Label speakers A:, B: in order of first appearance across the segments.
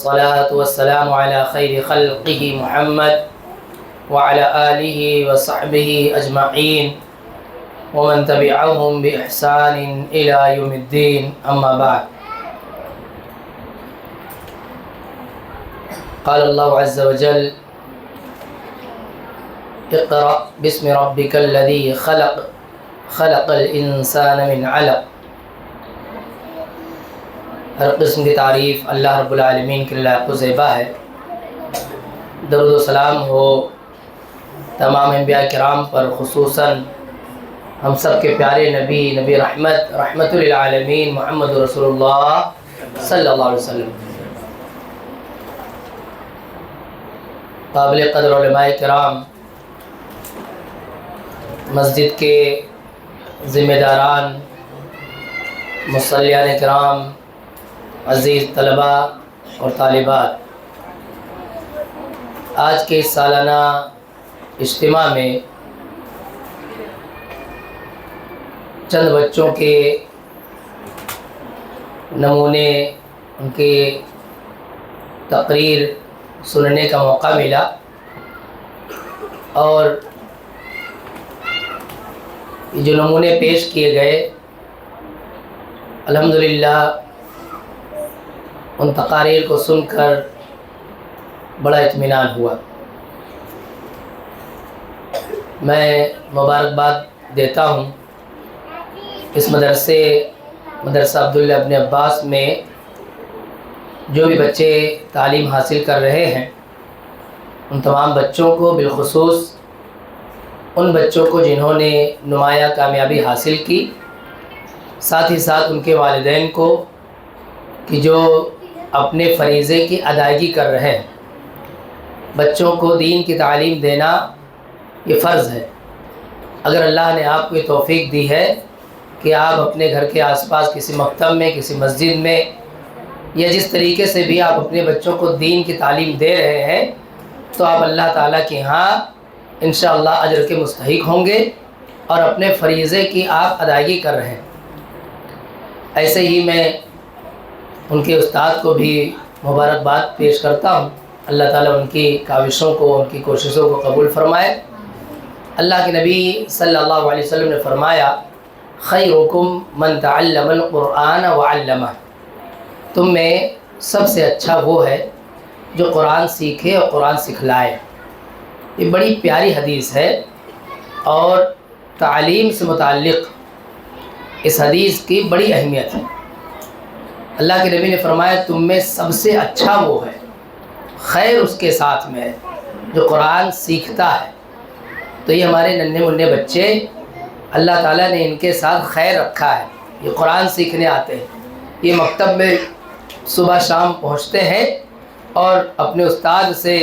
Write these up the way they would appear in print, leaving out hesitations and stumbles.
A: والصلاة والسلام على خير خلقه محمد وعلى آله وصحبه أجمعين ومن تبعهم بإحسان إلى يوم الدين، أما بعد. قال الله عز وجل: اقرأ باسم ربك الذي خلق الإنسان من علق. ہر قسم کی تعریف اللہ رب العالمین کے لائق و زیبا ہے. درود و سلام ہو تمام انبیاء کرام پر، خصوصاً ہم سب کے پیارے نبی رحمت للعالمین محمد رسول اللہ صلی اللہ علیہ وسلم. قابل قدر علماء کرام، مسجد کے ذمہ داران، مصلیان کرام، عزیز طلباء اور طالبات، آج کے اس سالانہ اجتماع میں چند بچوں کے نمونے، ان کے تقریر سننے کا موقع ملا، اور یہ جو نمونے پیش کیے گئے الحمدللہ ان تقاریر کو سن کر بڑا اطمینان ہوا. میں مبارکباد دیتا ہوں اس مدرسہ عبداللہ ابن عباس میں جو بھی بچے تعلیم حاصل کر رہے ہیں، ان تمام بچوں کو، بالخصوص ان بچوں کو جنہوں نے نمایاں کامیابی حاصل کی، ساتھ ہی ساتھ ان کے والدین کو کہ جو اپنے فریضے کی ادائیگی کر رہے ہیں. بچوں کو دین کی تعلیم دینا یہ فرض ہے. اگر اللہ نے آپ کو یہ توفیق دی ہے کہ آپ اپنے گھر کے آس پاس کسی مکتب میں، کسی مسجد میں، یا جس طریقے سے بھی آپ اپنے بچوں کو دین کی تعلیم دے رہے ہیں، تو آپ اللہ تعالیٰ کے ہاں انشاءاللہ اجر کے مستحق ہوں گے اور اپنے فریضے کی آپ ادائیگی کر رہے ہیں. ایسے ہی میں ان کے استاد کو بھی مبارکباد پیش کرتا ہوں. اللہ تعالیٰ ان کی کاوشوں کو، ان کی کوششوں کو قبول فرمائے. اللہ کے نبی صلی اللہ علیہ وسلم نے فرمایا: خیرکم من تعلم القرآن وعلمہ. تم میں سب سے اچھا وہ ہے جو قرآن سیکھے اور قرآن سکھلائے. یہ بڑی پیاری حدیث ہے، اور تعلیم سے متعلق اس حدیث کی بڑی اہمیت ہے. اللہ کے نبی نے فرمایا تم میں سب سے اچھا وہ ہے، خیر اس کے ساتھ میں ہے جو قرآن سیکھتا ہے. تو یہ ہمارے ننھے منھے بچے، اللہ تعالیٰ نے ان کے ساتھ خیر رکھا ہے. یہ قرآن سیکھنے آتے ہیں، یہ مکتب میں صبح شام پہنچتے ہیں اور اپنے استاد سے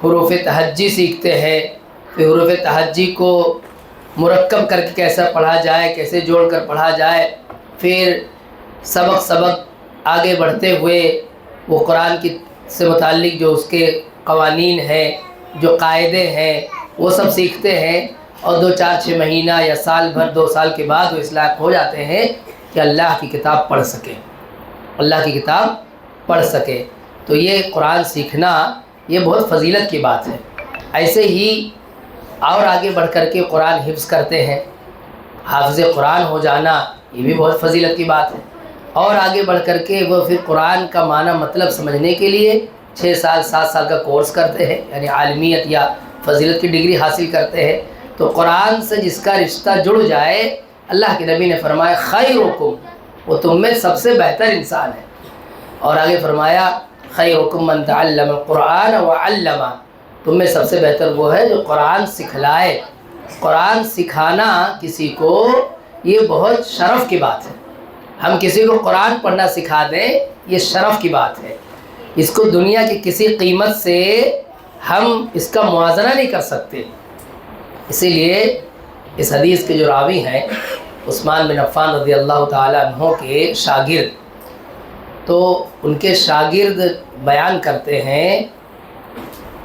A: حروف تہجی سیکھتے ہیں. پھر حروف تہجی کو مرکب کر کے کیسا پڑھا جائے، کیسے جوڑ کر پڑھا جائے. پھر سبق آگے بڑھتے ہوئے وہ قرآن کی سے متعلق جو اس کے قوانین ہیں، جو قاعدے ہیں، وہ سب سیکھتے ہیں. اور 2-4-6 مہینہ یا سال بھر، 2 سال کے بعد وہ اس لائق ہو جاتے ہیں کہ اللہ کی کتاب پڑھ سکے، اللہ کی کتاب پڑھ سکے. تو یہ قرآن سیکھنا یہ بہت فضیلت کی بات ہے. ایسے ہی اور آگے بڑھ کر کے قرآن حفظ کرتے ہیں. حافظ قرآن ہو جانا یہ بھی بہت فضیلت کی بات ہے. اور آگے بڑھ کر کے وہ پھر قرآن کا معنی مطلب سمجھنے کے لیے 6 سال 7 سال کا کورس کرتے ہیں، یعنی عالمیت یا فضیلت کی ڈگری حاصل کرتے ہیں. تو قرآن سے جس کا رشتہ جڑ جائے، اللہ کے نبی نے فرمایا خیرکم، وہ تم میں سب سے بہتر انسان ہے. اور آگے فرمایا خیرکم من تعلم القرآن وعلمہ. تم میں سب سے بہتر وہ ہے جو قرآن سکھلائے. قرآن سکھانا کسی کو یہ بہت شرف کی بات ہے. ہم کسی کو قرآن پڑھنا سکھا دیں، یہ شرف کی بات ہے. اس کو دنیا کی کسی قیمت سے ہم اس کا موازنہ نہیں کر سکتے. اسی لیے اس حدیث کے جو راوی ہیں عثمان بن عفان رضی اللہ تعالیٰ عنہ کے شاگرد، تو ان کے شاگرد بیان کرتے ہیں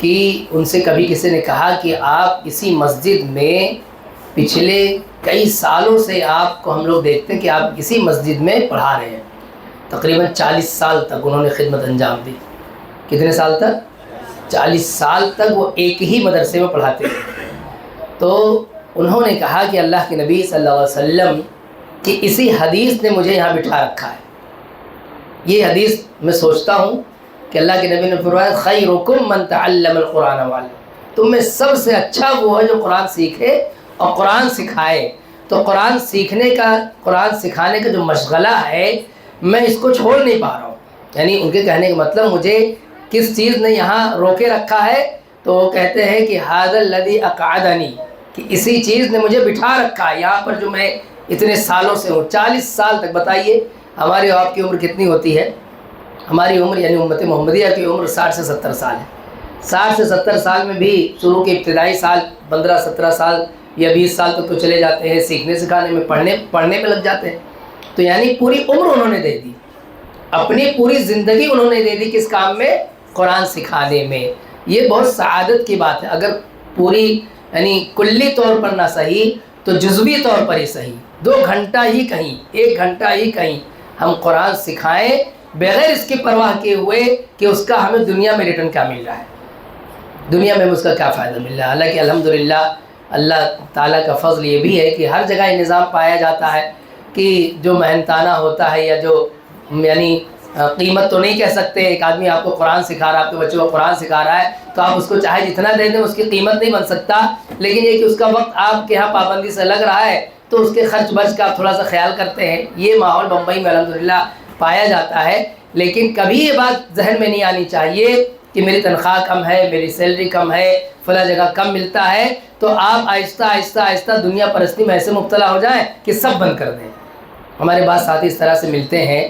A: کہ ان سے کبھی کسی نے کہا کہ آپ اسی مسجد میں پچھلے کئی سالوں سے آپ کو ہم لوگ دیکھتے ہیں کہ آپ اسی مسجد میں پڑھا رہے ہیں. تقریباً 40 سال تک انہوں نے خدمت انجام دی. کتنے سال تک؟ 40 سال تک وہ ایک ہی مدرسے میں پڑھاتے تھے۔ تو انہوں نے کہا کہ اللہ کے نبی صلی اللہ علیہ وسلم کی اسی حدیث نے مجھے یہاں بٹھا رکھا ہے۔ یہ حدیث میں سوچتا ہوں کہ اللہ کے نبی نے فرمایا خیرکم من تعلم القرآن وعلم، تم میں سب سے اچھا وہ ہے جو قرآن سیکھے اور قرآن سکھائے۔ تو قرآن سیکھنے کا، قرآن سکھانے کا جو مشغلہ ہے، میں اس کو چھوڑ نہیں پا رہا ہوں۔ یعنی ان کے کہنے کا مطلب مجھے کس چیز نے یہاں روکے رکھا ہے، تو وہ کہتے ہیں کہ ھذا الذی اقعدنی، کہ اسی چیز نے مجھے بٹھا رکھا ہے یہاں پر جو میں اتنے سالوں سے ہوں۔ 40 سال تک۔ بتائیے ہماری اور آپ کی عمر کتنی ہوتی ہے؟ ہماری عمر یعنی امت محمدیہ کی عمر 60 سے 70 سال ہے۔ 60 سے 70 سال میں بھی شروع کے ابتدائی سال 15-17 سال یا 20 سال تک تو چلے جاتے ہیں، سیکھنے سکھانے میں، پڑھنے میں لگ جاتے ہیں۔ تو یعنی پوری عمر انہوں نے دے دی، اپنی پوری زندگی انہوں نے دے دی کس کام میں؟ قرآن سکھانے میں۔ یہ بہت سعادت کی بات ہے۔ اگر پوری یعنی کلی طور پر نہ صحیح تو جزوی طور پر ہی صحیح، 2 گھنٹہ ہی کہیں، 1 گھنٹہ ہی کہیں ہم قرآن سکھائیں بغیر اس کی پرواہ کیے ہوئے کہ اس کا ہمیں دنیا میں ریٹرن کیا مل رہا ہے، دنیا میں اس کا کیا فائدہ مل رہا ہے۔ حالانکہ الحمدللہ اللہ تعالیٰ کا فضل یہ بھی ہے کہ ہر جگہ یہ نظام پایا جاتا ہے کہ جو محنتانہ ہوتا ہے یا جو یعنی قیمت تو نہیں کہہ سکتے، ایک آدمی آپ کو قرآن سکھا رہا ہے، آپ کے بچوں کو قرآن سکھا رہا ہے، تو آپ اس کو چاہے جتنا دے دیں اس کی قیمت نہیں بن سکتا، لیکن یہ کہ اس کا وقت آپ کے یہاں پابندی سے لگ رہا ہے تو اس کے خرچ برچ کا آپ تھوڑا سا خیال کرتے ہیں۔ یہ ماحول بمبئی میں الحمدللہ پایا جاتا ہے، لیکن کبھی یہ بات ذہن میں نہیں آنی چاہیے کہ میری تنخواہ کم ہے، میری سیلری کم ہے، فلاں جگہ کم ملتا ہے، تو آپ آہستہ آہستہ آہستہ دنیا پرستی میں ایسے مبتلا ہو جائیں کہ سب بند کر دیں۔ ہمارے بعض ساتھی اس طرح سے ملتے ہیں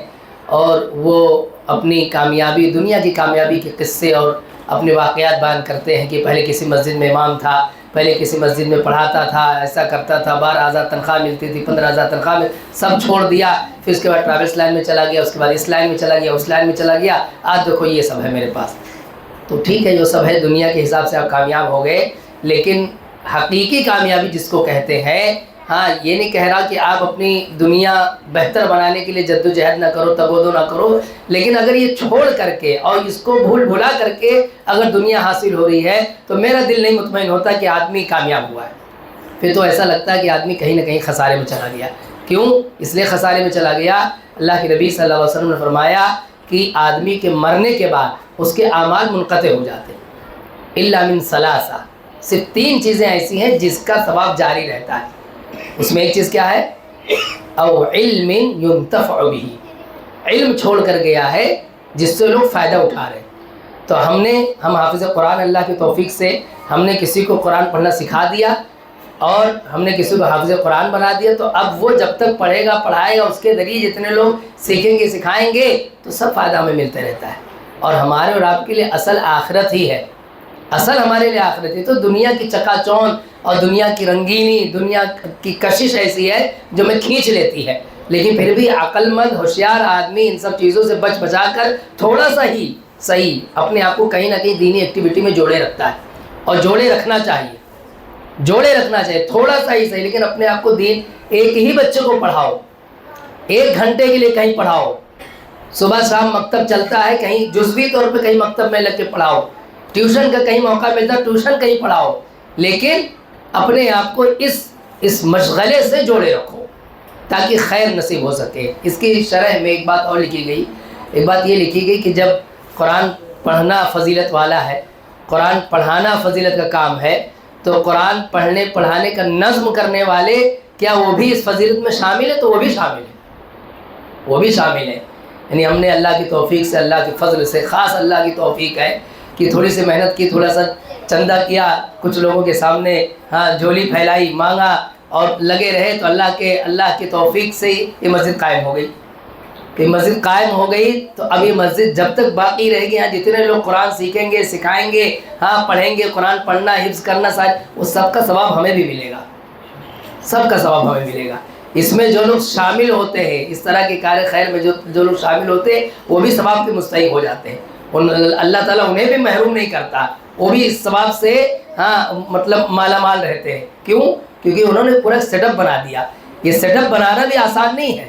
A: اور وہ اپنی کامیابی، دنیا کی کامیابی کے قصے اور اپنے واقعات بیان کرتے ہیں کہ پہلے کسی مسجد میں امام تھا، پہلے کسی مسجد میں پڑھاتا تھا، ایسا کرتا تھا، 12,000 تنخواہ ملتی تھی، 15,000 تنخواہ میں سب چھوڑ دیا، پھر اس کے بعد ٹریولس لائن میں چلا گیا، اس کے بعد اس لائن میں چلا گیا، اس لائن میں چلا گیا، آج دیکھو یہ سب ہے میرے پاس۔ تو ٹھیک ہے، جو سب ہے دنیا کے حساب سے آپ کامیاب ہو گئے، لیکن حقیقی کامیابی جس کو کہتے ہیں، ہاں یہ نہیں کہہ رہا کہ آپ اپنی دنیا بہتر بنانے کے لیے جد و جہد نہ کرو، تگودو نہ کرو، لیکن اگر یہ چھوڑ کر کے اور اس کو بھول بھلا کر کے اگر دنیا حاصل ہو رہی ہے تو میرا دل نہیں مطمئن ہوتا کہ آدمی کامیاب ہوا ہے، پھر تو ایسا لگتا ہے کہ آدمی کہیں نہ کہیں خسارے میں چلا گیا۔ کیوں اس لیے خسارے میں چلا گیا؟ اللہ کے نبی صلی اللہ علیہ وسلم نے فرمایا کہ آدمی کے مرنے کے بعد اس کے اعمال منقطع ہو جاتے ہیں، الا من ثلاثہ، صرف 3 چیزیں ایسی ہیں جس کا ثواب جاری رہتا ہے۔ اس میں ایک چیز کیا ہے؟ او علم ينتفع به، علم چھوڑ کر گیا ہے جس سے لوگ فائدہ اٹھا رہے ہیں۔ تو ہم حافظ قرآن اللہ کی توفیق سے ہم نے کسی کو قرآن پڑھنا سکھا دیا اور ہم نے کسی کو حافظ قرآن بنا دیا، تو اب وہ جب تک پڑھے گا پڑھائے گا، اس کے ذریعے جتنے لوگ سیکھیں گے سکھائیں گے تو سب فائدہ ہمیں ملتا رہتا ہے۔ اور ہمارے اور آپ کے لیے اصل آخرت ہی ہے، اصل ہمارے لیے آخرت ہے۔ تو دنیا کی چکا چون اور دنیا کی رنگینی، دنیا کی کشش ایسی ہے جو میں کھینچ لیتی ہے، لیکن پھر بھی عقل مند ہوشیار آدمی ان سب چیزوں سے بچ بچا کر تھوڑا سا ہی صحیح اپنے آپ کو کہیں نہ کہیں دینی ایکٹیویٹی میں جوڑے رکھتا ہے، اور جوڑے رکھنا چاہیے، جوڑے رکھنا چاہیے، تھوڑا سا ہی صحیح، لیکن اپنے آپ کو دین، ایک ہی بچے کو پڑھاؤ، 1 گھنٹے کے لیے کہیں پڑھاؤ، صبح شام مکتب چلتا ہے، کہیں جزوی طور پہ کہیں مکتب میں لگ کے پڑھاؤ، ٹیوشن کا کہیں موقع ملتا ہے ٹیوشن کہیں پڑھاؤ، لیکن اپنے آپ کو اس مشغلے سے جوڑے رکھو تاکہ خیر نصیب ہو سکے۔ اس کی شرح میں ایک بات اور لکھی گئی، ایک بات یہ لکھی گئی کہ جب قرآن پڑھنا فضیلت والا ہے، قرآن پڑھانا فضیلت کا کام ہے، تو قرآن پڑھنے پڑھانے کا نظم کرنے والے کیا وہ بھی اس فضیلت میں شامل ہے؟ تو وہ بھی شامل ہے، وہ بھی شامل ہے۔ یعنی ہم نے اللہ کی توفیق سے، اللہ کے فضل سے، خاص اللہ کی توفیق ہے کہ تھوڑی سی محنت کی، تھوڑا سا چندہ کیا، کچھ لوگوں کے سامنے جھولی پھیلائی، مانگا اور لگے رہے، تو اللہ کی توفیق سے یہ مسجد قائم ہو گئی۔ کہ مسجد قائم ہو گئی تو اب یہ مسجد جب تک باقی رہے گی، جتنے لوگ قرآن سیکھیں گے سکھائیں گے، پڑھیں گے، قرآن پڑھنا حفظ کرنا، وہ سب کا ثواب ہمیں بھی ملے گا، سب کا ثواب ہمیں ملے گا۔ اس میں جو لوگ شامل ہوتے ہیں، اس طرح کے کار خیر میں جو لوگ شامل ہوتے ہیں، وہ بھی ثواب کے مستحق ہو جاتے ہیں، اللہ تعالیٰ انہیں بھی محروم نہیں کرتا، وہ بھی اس ثواب سے مطلب مالا مال رہتے ہیں۔ کیوں؟ کیونکہ انہوں نے پورا سیٹ اپ بنا دیا۔ یہ سیٹ اپ بنانا بھی آسان نہیں ہے،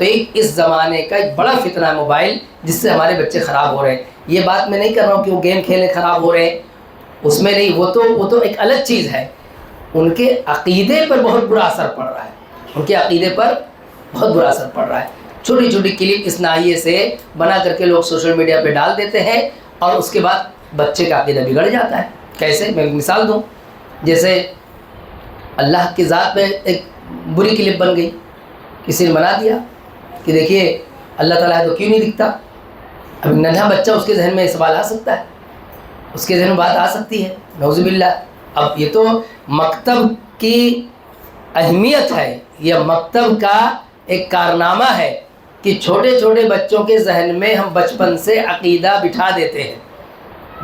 A: تو اس زمانے کا ایک بڑا فتنہ ہے موبائل، جس سے ہمارے بچے خراب ہو رہے ہیں۔ یہ بات میں نہیں کر رہا ہوں کہ وہ گیم کھیلے خراب ہو رہے ہیں، اس میں نہیں، وہ تو ایک الگ چیز ہے۔ ان کے عقیدے پر بہت برا اثر پڑ رہا ہے، ان کے عقیدے پر بہت برا اثر پڑ رہا ہے۔ چھوٹی چھوٹی کلپ اس ناحیے سے بنا کر کے لوگ سوشل میڈیا پہ ڈال دیتے ہیں، اور اس کے بعد بچے کا عقیدہ بگڑ جاتا ہے۔ کیسے؟ میں مثال دوں، جیسے اللہ کی ذات پہ ایک بری کلپ بن گئی، کسی نے بنا دیا کہ دیکھیے اللہ تعالیٰ ہے تو کیوں نہیں دکھتا۔ اب ننھا بچہ، اس کے ذہن میں سوال آ سکتا ہے، اس کے ذہن میں بات آ سکتی ہے، نعوذ باللہ۔ اب یہ تو مکتب کی اہمیت ہے، یہ مکتب کا ایک کارنامہ ہے کہ چھوٹے چھوٹے بچوں کے ذہن میں ہم بچپن سے عقیدہ بٹھا دیتے ہیں،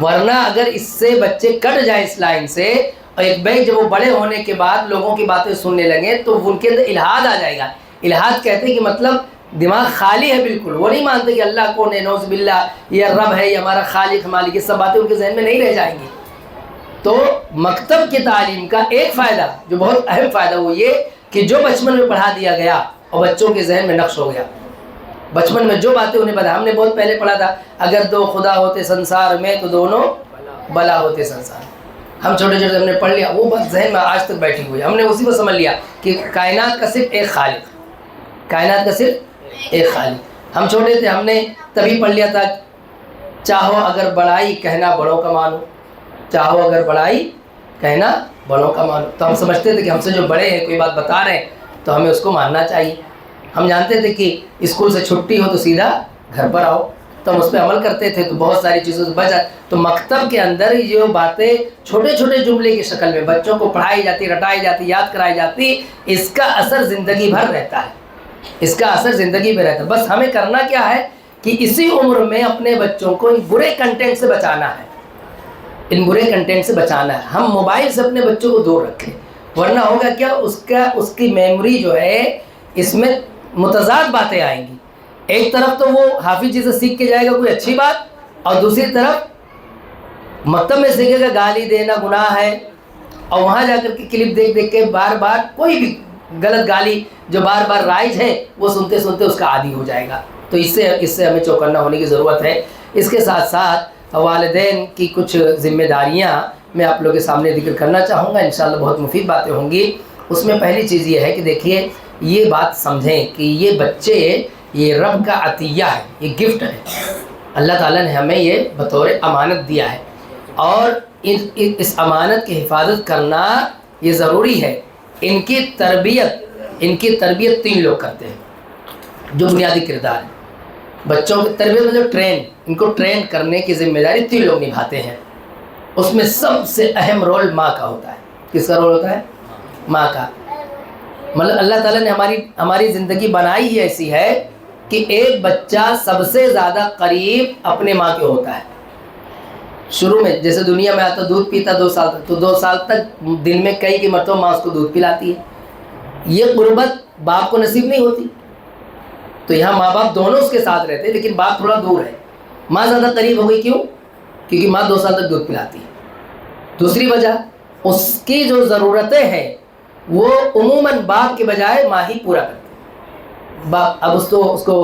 A: ورنہ اگر اس سے بچے کٹ جائیں اس لائن سے، اور ایک بیگ جب وہ بڑے ہونے کے بعد لوگوں کی باتیں سننے لگیں تو ان کے اندر الحاد آ جائے گا۔ الحاد کہتے ہیں کہ مطلب دماغ خالی ہے بالکل، وہ نہیں مانتے کہ اللہ کون ہے، نعوذ باللہ یہ رب ہے، یہ ہمارا خالق مالک، یہ سب باتیں ان کے ذہن میں نہیں رہ جائیں گی۔ تو مکتب کی تعلیم کا ایک فائدہ جو بہت اہم فائدہ وہ یہ کہ جو بچپن میں پڑھا دیا گیا اور بچوں کے ذہن میں نقش ہو گیا، بچپن میں جو باتیں انہیں پتا، ہم نے بہت پہلے پڑھا تھا اگر دو خدا ہوتے سنسار میں تو دونوں بلا ہوتے سنسار، ہم چھوٹے چھوٹے ہم نے پڑھ لیا، وہ بات ذہن میں آج تک بیٹھی ہوئی، ہم نے اسی کو سمجھ لیا کہ کائنات کا صرف ایک خالق، کائنات کا صرف ایک خالق۔ ہم چھوٹے تھے، ہم نے تبھی پڑھ لیا تھا چاہو اگر بڑائی کہنا بڑوں کا مانو، چاہو اگر بڑائی کہنا بڑوں کا مانو۔ تو ہم سمجھتے تھے کہ ہم سے جو بڑے ہیں کوئی بات بتا رہے ہیں تو ہمیں اس کو ماننا چاہیے۔ ہم جانتے تھے کہ اسکول سے چھٹی ہو تو سیدھا گھر پر آؤ، تو ہم اس پہ عمل کرتے تھے، تو بہت ساری چیزوں سے بچا۔ تو مکتب کے اندر یہ باتیں چھوٹے چھوٹے جملے کی شکل میں بچوں کو پڑھائی جاتی، رٹائی جاتی، یاد کرائی جاتی، اس کا اثر زندگی بھر رہتا ہے، اس کا اثر زندگی بھر رہتا ہے۔ بس ہمیں کرنا کیا ہے کہ اسی عمر میں اپنے بچوں کو ان برے کنٹینٹ سے بچانا ہے، ان برے کنٹینٹ سے بچانا ہے۔ ہم موبائل سے اپنے بچوں کو دور رکھیں، ورنہ ہوگا کیا، اس کی میموری جو ہے اس میں متضاد باتیں آئیں گی۔ ایک طرف تو وہ حافظ جی سے سیکھ کے جائے گا کوئی اچھی بات، اور دوسری طرف مکتب میں سیکھے گا گالی دینا گناہ ہے، اور وہاں جا کر کے کلپ دیکھ دیکھ کے بار بار کوئی بھی غلط گالی جو بار بار رائج ہے وہ سنتے سنتے اس کا عادی ہو جائے گا۔ تو اس سے ہمیں چوکنا ہونے کی ضرورت ہے۔ اس کے ساتھ ساتھ والدین کی کچھ ذمہ داریاں میں آپ لوگوں کے سامنے ذکر کرنا چاہوں گا، انشاءاللہ بہت مفید باتیں ہوں گی۔ اس میں پہلی چیز یہ ہے کہ دیکھیے یہ بات سمجھیں کہ یہ بچے یہ رب کا عطیہ ہے، یہ گفٹ ہے، اللہ تعالیٰ نے ہمیں یہ بطور امانت دیا ہے، اور اس امانت کی حفاظت کرنا یہ ضروری ہے۔ ان کی تربیت 3 لوگ کرتے ہیں جو بنیادی کردار ہے۔ بچوں کی تربیت میں جو ان کو ٹرین کرنے کی ذمہ داری 3 لوگ نبھاتے ہیں۔ اس میں سب سے اہم رول ماں کا ہوتا ہے۔ کس کا رول ہوتا ہے؟ ماں کا۔ مطلب اللہ تعالیٰ نے ہماری زندگی بنائی ہی ایسی ہے کہ ایک بچہ سب سے زیادہ قریب اپنے ماں کے ہوتا ہے۔ شروع میں جیسے دنیا میں آتا دودھ پیتا 2 سال تک، تو 2 سال تک دن میں کئی مرتبہ ماں اس کو دودھ پلاتی ہے۔ یہ قربت باپ کو نصیب نہیں ہوتی، تو یہاں ماں باپ دونوں اس کے ساتھ رہتے ہیں، لیکن باپ تھوڑا دور ہے، ماں زیادہ قریب ہو گئی۔ کیوں؟ کیونکہ ماں 2 سال تک دودھ پلاتی ہے۔ دوسری وجہ اس کی جو ضرورتیں ہیں وہ عموماً باپ کے بجائے ماں ہی پورا کرتی ہے۔ باپ اب اس کو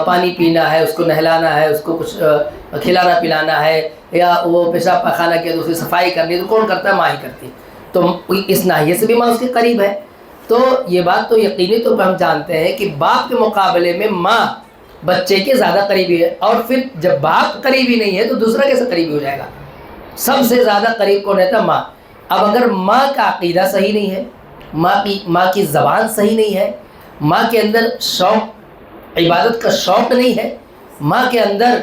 A: پانی پینا ہے، اس کو نہلانا ہے، اس کو کچھ کھلانا پلانا ہے، یا وہ پیشاب پاخانہ کیا تو اس کی صفائی کرنی ہے، تو کون کرتا ہے؟ ماں ہی کرتی ہے۔ تو اس ناحیے سے بھی ماں اس کے قریب ہے۔ تو یہ بات تو یقینی طور پر ہم جانتے ہیں کہ باپ کے مقابلے میں ماں بچے کے زیادہ قریبی ہے، اور پھر جب باپ قریبی نہیں ہے تو دوسرا کیسے قریبی ہو جائے گا؟ سب سے زیادہ قریب کون رہتا ہے؟ ماں۔ اب اگر ماں کا عقیدہ صحیح نہیں ہے، ماں کی زبان صحیح نہیں ہے، ماں کے اندر شوق، عبادت کا شوق نہیں ہے، ماں کے اندر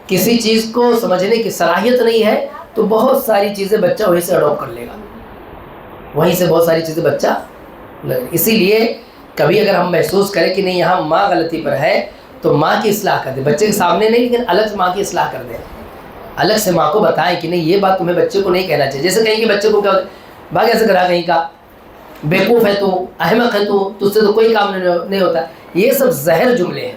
A: کسی چیز کو سمجھنے کی صلاحیت نہیں ہے، تو بہت ساری چیزیں بچہ وہیں سے اڈاپٹ کر لے گا، وہیں سے بہت ساری چیزیں بچہ لگے۔ اسی لیے کبھی اگر ہم محسوس کریں کہ نہیں یہاں ماں غلطی پر ہے تو ماں کی اصلاح کر دیں، بچے کے سامنے نہیں لیکن الگ سے ماں کی اصلاح کر دیں، الگ سے ماں کو بتائیں کہ نہیں یہ بات تمہیں بچے کو نہیں کہنا چاہیے۔ جیسے کہیں کہ بچے کو کیا بھاگ ایسے کرا کہیں کا، بیوقوف ہے تو، احمق ہے تو، تجھ سے تو کوئی کام نہیں ہوتا، یہ سب زہر جملے ہیں،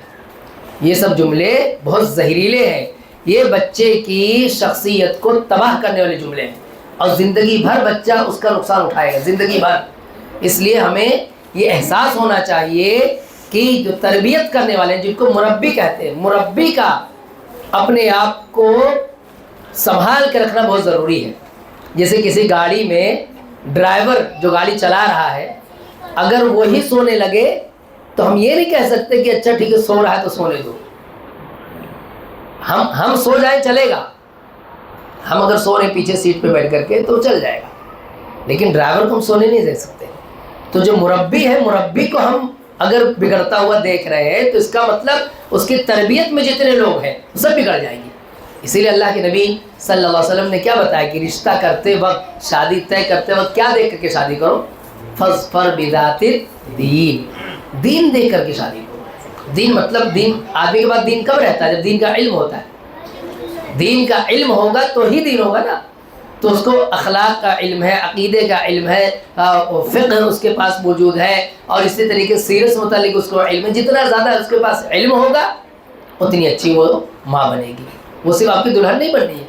A: یہ سب جملے بہت زہریلے ہیں، یہ بچے کی شخصیت کو تباہ کرنے والے جملے ہیں، اور زندگی بھر بچہ اس کا نقصان اٹھائے گا، زندگی بھر۔ اس لیے ہمیں یہ احساس ہونا چاہیے کی جو تربیت کرنے والے ہیں، جن کو مربی کہتے ہیں، مربی کا اپنے آپ کو سنبھال کے رکھنا بہت ضروری ہے۔ جیسے کسی گاڑی میں ڈرائیور جو گاڑی چلا رہا ہے، اگر وہی سونے لگے تو ہم یہ نہیں کہہ سکتے کہ اچھا ٹھیک ہے سو رہا ہے تو سونے دو، ہم سو جائیں چلے گا، ہم اگر سو رہے پیچھے سیٹ پہ بیٹھ کر کے تو چل جائے گا، لیکن ڈرائیور کو ہم سونے نہیں دے سکتے۔ تو جو مربی ہے، مربی کو ہم اگر بگڑتا ہوا دیکھ رہے ہیں تو اس کا مطلب اس کی تربیت میں جتنے لوگ ہیں وہ سب بگڑ جائیں گے۔ اسی لیے اللہ کے نبی صلی اللہ علیہ وسلم نے کیا بتایا کہ رشتہ کرتے وقت، شادی طے کرتے وقت کیا دیکھ کر کے شادی کرو؟ فَاظْفَرْ بِذَاتِ الدِّينِ، دین دیکھ کر کے شادی کرو۔ دین مطلب دین، آدمی کے پاس دین کب رہتا ہے؟ جب دین کا علم ہوتا ہے۔ دین کا علم ہوگا تو ہی دین ہوگا نا۔ تو اس کو اخلاق کا علم ہے، عقیدے کا علم ہے، فقہ اس کے پاس موجود ہے، اور اسی طریقے سیرت سے متعلق اس کو علم ہے۔ جتنا زیادہ اس کے پاس علم ہوگا اتنی اچھی وہ ماں بنے گی۔ وہ صرف آپ کی دلہن نہیں بننی ہے،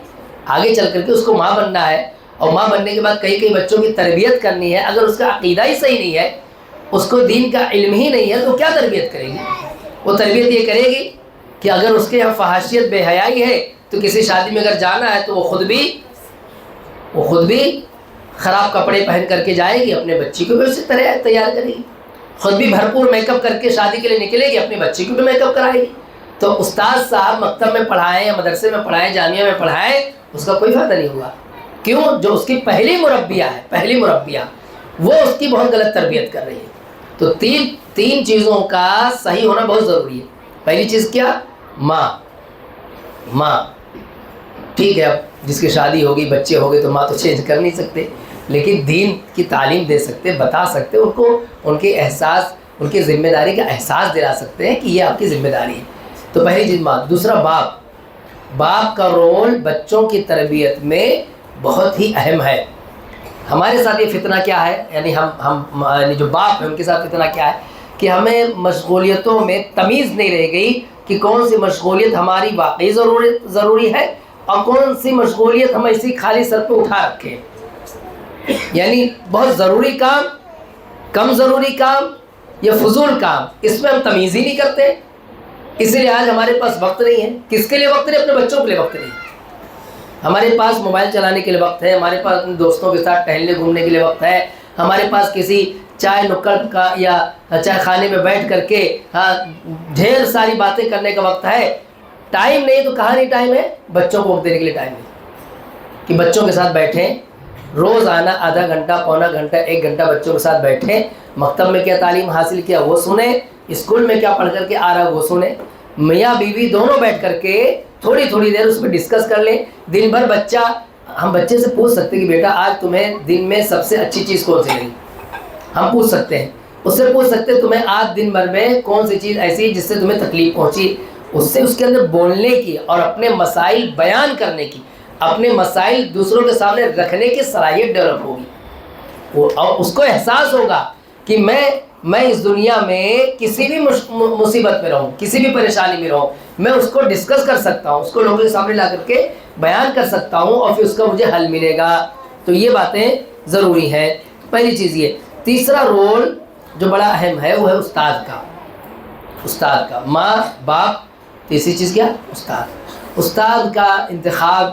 A: آگے چل کر کے اس کو ماں بننا ہے، اور ماں بننے کے بعد کئی بچوں کی تربیت کرنی ہے۔ اگر اس کا عقیدہ ہی صحیح نہیں ہے، اس کو دین کا علم ہی نہیں ہے، تو کیا تربیت کرے گی؟ وہ تربیت یہ کرے گی کہ اگر اس کے یہاں فحاشیت، بے حیائی ہے، تو کسی شادی میں اگر جانا ہے تو وہ خود بھی خراب کپڑے پہن کر کے جائے گی، اپنے بچی کو بھی اسی طرح تیار کرے گی، خود بھی بھرپور میک اپ کر کے شادی کے لیے نکلے گی، اپنی بچی کو بھی میک اپ کرائے گی۔ تو استاد صاحب مکتب میں پڑھائیں یا مدرسے میں پڑھائیں، جامعہ میں پڑھائیں، اس کا کوئی فائدہ نہیں ہوا۔ کیوں؟ جو اس کی پہلی مربیہ ہے، پہلی مربیہ، وہ اس کی بہت غلط تربیت کر رہی ہے۔ تو تین چیزوں کا صحیح ہونا بہت ضروری ہے۔ پہلی چیز کیا؟ ماں۔ ٹھیک ہے، اب جس کی شادی ہوگی، بچے ہو گئے، تو ماں تو چینج کر نہیں سکتے، لیکن دین کی تعلیم دے سکتے، بتا سکتے، ان کو ان کے احساس، ان کی ذمہ داری کا احساس دلا سکتے ہیں کہ یہ آپ کی ذمہ داری ہے۔ تو پہلی چیز ماں۔ دوسرا باپ کا رول بچوں کی تربیت میں بہت ہی اہم ہے۔ ہمارے ساتھ یہ فتنہ کیا ہے، یعنی ہم جو باپ ہیں ان کے ساتھ فتنہ کیا ہے کہ ہمیں مشغولیتوں میں تمیز نہیں رہ گئی کہ کون سی مشغولیت ہماری واقعی ضروری ہے اور کون سی مشغولیت ہم ایسی خالی سر پہ اٹھا رکھے۔ یعنی بہت ضروری کام، کم ضروری کام یا فضول کام، اس میں ہم تمیز ہی نہیں کرتے۔ اسی لیے آج ہمارے پاس وقت نہیں ہے۔ کس کے لیے وقت نہیں؟ اپنے بچوں کے لیے وقت نہیں۔ ہمارے پاس موبائل چلانے کے لیے وقت ہے، ہمارے پاس اپنے دوستوں کے ساتھ ٹہلنے گھومنے کے لیے وقت ہے، ہمارے پاس کسی چائے نکڑ کا یا چائے خانے میں بیٹھ کر کے ڈھیر ساری باتیں کرنے کا وقت ہے۔ ٹائم نہیں تو کہاں نہیں ٹائم ہے؟ بچوں کو وقت دینے کے لیے ٹائم نہیں کہ بچوں کے ساتھ بیٹھیں، روز آنا آدھا گھنٹہ، پونا گھنٹہ، 1 گھنٹہ بچوں کے ساتھ بیٹھیں، مکتب میں کیا تعلیم حاصل کیا وہ سنیں، اسکول میں کیا پڑھ کر کے آ رہا وہ سنیں، میاں بیوی دونوں بیٹھ کر کے تھوڑی دیر اس پہ ڈسکس کر لیں۔ دن بھر ہم بچے سے پوچھ سکتے کہ بیٹا آج تمہیں دن میں سب سے اچھی چیز کون سی لگی؟ ہم پوچھ سکتے ہیں، اس سے پوچھ سکتے تمہیں آج دن بھر میں کون سی چیز ایسی جس سے تمہیں تکلیف پہنچی۔ اس سے اس کے اندر بولنے کی اور اپنے مسائل بیان کرنے کی، اپنے مسائل دوسروں کے سامنے رکھنے کی صلاحیت ڈیولپ ہوگی، اور اس کو احساس ہوگا کہ میں اس دنیا میں کسی بھی مصیبت میں رہوں، کسی بھی پریشانی میں رہوں، میں اس کو ڈسکس کر سکتا ہوں، اس کو لوگوں کے سامنے لا کر کے بیان کر سکتا ہوں، اور پھر اس کا مجھے حل ملے گا۔ تو یہ باتیں ضروری ہیں۔ پہلی چیز یہ۔ تیسرا رول جو بڑا اہم ہے وہ ہے استاد کا، ماں باپ، تیسری چیز کیا؟ استاد کا انتخاب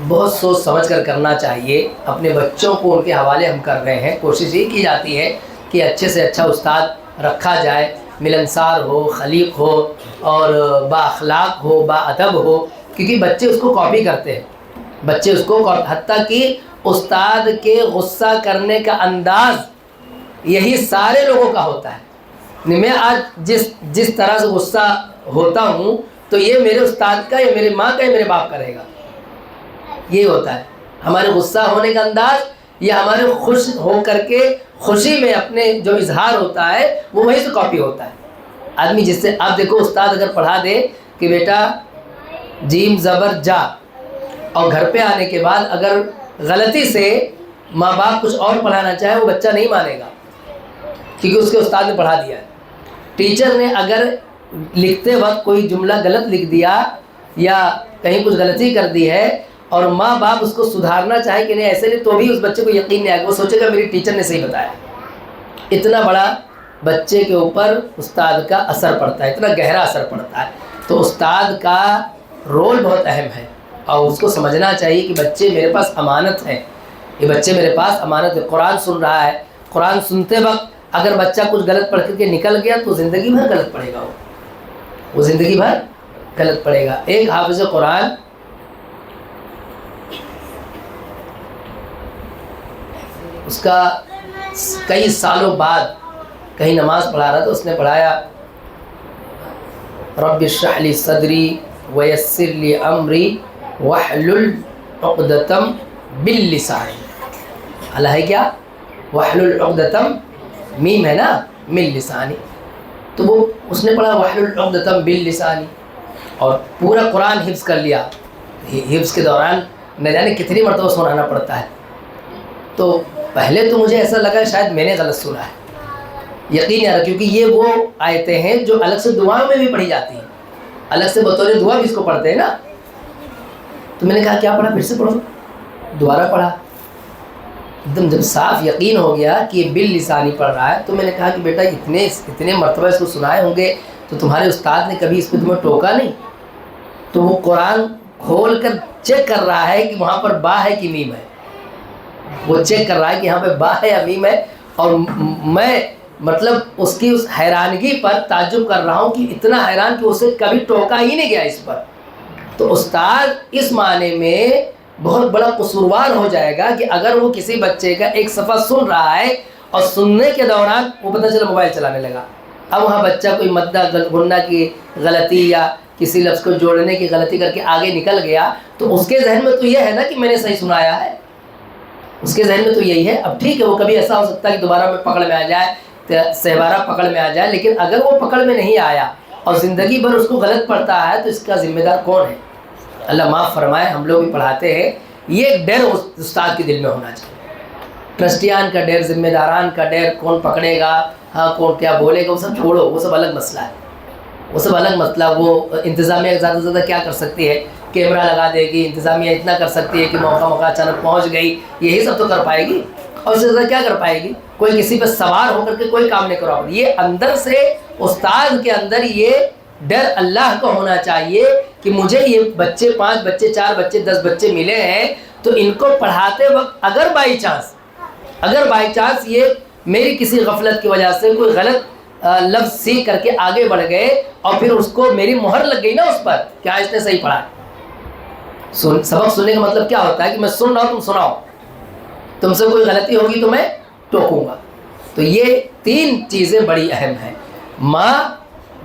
A: بہت سوچ سمجھ کر کرنا چاہیے۔ اپنے بچوں کو ان کے حوالے ہم کر رہے ہیں، کوشش یہ کی جاتی ہے کہ اچھے سے اچھا استاد رکھا جائے، ملنسار ہو، خلیق ہو، اور با اخلاق ہو، با ادب ہو، کیونکہ بچے اس کو کاپی کرتے ہیں، بچے اس کو حتیٰ کہ استاد کے غصہ کرنے کا انداز یہی سارے لوگوں کا ہوتا ہے۔ میں آج جس طرح سے غصہ ہوتا ہوں تو یہ میرے استاد کا یا میرے ماں کا یا میرے باپ کا رہے گا، یہی ہوتا ہے ہمارے غصہ ہونے کا انداز، یا ہمارے خوش ہو کر کے خوشی میں اپنے جو اظہار ہوتا ہے وہ وہیں سے کاپی ہوتا ہے۔ آدمی جس سے آپ دیکھو، استاد اگر پڑھا دے کہ بیٹا جیم زبر جا، اور گھر پہ آنے کے بعد اگر غلطی سے ماں باپ کچھ اور پڑھانا چاہے وہ بچہ نہیں مانے گا، کیونکہ اس کے استاد نے پڑھا دیا ہے۔ ٹیچر نے اگر لکھتے وقت کوئی جملہ غلط لکھ دیا یا کہیں کچھ غلطی کر دی ہے اور ماں باپ اس کو سدھارنا چاہے کہ نہیں ایسے نہیں، تو بھی اس بچے کو یقین نہیں آئے گا، وہ سوچے گا میری ٹیچر نے صحیح بتایا۔ اتنا بڑا بچے کے اوپر استاد کا اثر پڑتا ہے، اتنا گہرا اثر پڑتا ہے۔ تو استاد کا رول بہت اہم ہے، اور اس کو سمجھنا چاہیے کہ بچے میرے پاس امانت ہیں، یہ بچے میرے پاس امانت ہے۔ قرآن سن رہا ہے، قرآن سنتے وقت اگر بچہ کچھ غلط پڑھ کر کے نکل گیا تو زندگی بھر غلط پڑھے گا، وہ زندگی بھر غلط پڑھے گا۔ ایک حافظ قرآن اس کا کئی سالوں بعد کہیں نماز پڑھا رہا تھا، اس نے پڑھایا رب اشرح لی صدری ویسر لی امری واحلل عقدۃ باللسان۔ اللہ ہے کیا؟ واحلل عقدۃ، میم ہے نا، من لسانی، تو وہ اس نے پڑھا واحلل عقدۃ باللسانی، اور پورا قرآن حفظ کر لیا۔ حفظ کے دوران نہ جانے کتنی مرتبہ سنانا پڑتا ہے۔ تو پہلے تو مجھے ایسا لگا شاید میں نے غلط سنا ہے، یقین نہیں، کیونکہ یہ وہ آیتیں ہیں جو الگ سے دعاؤں میں بھی پڑھی جاتی ہیں، الگ سے بطور دعا بھی اس کو پڑھتے ہیں نا۔ تو میں نے کہا کیا پڑھا، پھر سے پڑھو، دوبارہ پڑھا، ایک دم جب صاف یقین ہو گیا کہ یہ باللسانی پڑھ رہا ہے، تو میں نے کہا کہ بیٹا اتنے مرتبہ اس کو سنائے ہوں گے تو تمہارے استاد نے کبھی اس پہ تمہیں ٹوکا نہیں؟ تو وہ قرآن کھول کر چیک کر رہا ہے کہ وہاں پر با ہے کہ میم ہے، وہ چیک کر رہا ہے کہ یہاں پہ با ہے یا میم ہے، اور میں مطلب اس کی اس حیرانگی پر تعجب کر رہا ہوں کہ اتنا حیران کہ اسے کبھی ٹوکا ہی نہیں گیا اس پر۔ تو استاد اس معنی میں بہت بڑا قصوروار ہو جائے گا کہ اگر وہ کسی بچے کا ایک صفحہ سن رہا ہے اور سننے کے دوران وہ پتہ چلا موبائل چلانے لگا، اب وہاں بچہ کوئی مدہ غنہ کی غلطی یا کسی لفظ کو جوڑنے کی غلطی کر کے آگے نکل گیا، تو اس کے ذہن میں تو یہ ہے نا کہ میں نے صحیح سنایا ہے، اس کے ذہن میں تو یہی ہے۔ اب ٹھیک ہے، وہ کبھی ایسا ہو سکتا ہے کہ دوبارہ میں پکڑ میں آ جائے، سہوارہ پکڑ میں آ جائے، لیکن اگر وہ پکڑ میں نہیں آیا اور زندگی بھر اس کو غلط پڑھتا ہے تو اس کا ذمہ دار کون ہے؟ اللہ معاف فرمائے، ہم لوگ بھی پڑھاتے ہیں، یہ ایک ڈر استاد کے دل میں ہونا چاہیے، ٹرسٹیان کا ڈر، ذمہ داران کا ڈر، کون پکڑے گا، ہاں کون کیا بولے گا، وہ سب چھوڑو، وہ سب الگ مسئلہ ہے، وہ سب الگ مسئلہ۔ وہ انتظامیہ زیادہ سے زیادہ کیا کر سکتی ہے؟ کیمرہ لگا دے گی، انتظامیہ اتنا کر سکتی ہے کہ موقع اچانک پہنچ گئی، یہی سب تو کر پائے گی، اور اس سے زیادہ کیا کر پائے گی؟ کوئی کسی پہ سوار ہو کر کے کوئی کام نہیں کروا۔ یہ اندر سے استاد کے اندر یہ ڈر اللہ کا ہونا چاہیے کہ مجھے یہ بچے 5 بچے 4 بچے 10 بچے ملے ہیں، تو ان کو پڑھاتے وقت اگر بائی چانس یہ میری کسی غفلت کی وجہ سے کوئی غلط لفظ سیکھ کر کے آگے بڑھ گئے اور پھر اس کو میری مہر لگ گئی نا اس پر، کیا اس نے صحیح پڑھا؟ سبق سننے کا مطلب کیا ہوتا ہے کہ میں سن رہا ہوں، تم سناؤ، تم سے کوئی غلطی ہوگی تو میں ٹوکوں گا۔ تو یہ 3 چیزیں بڑی اہم ہیں، ماں،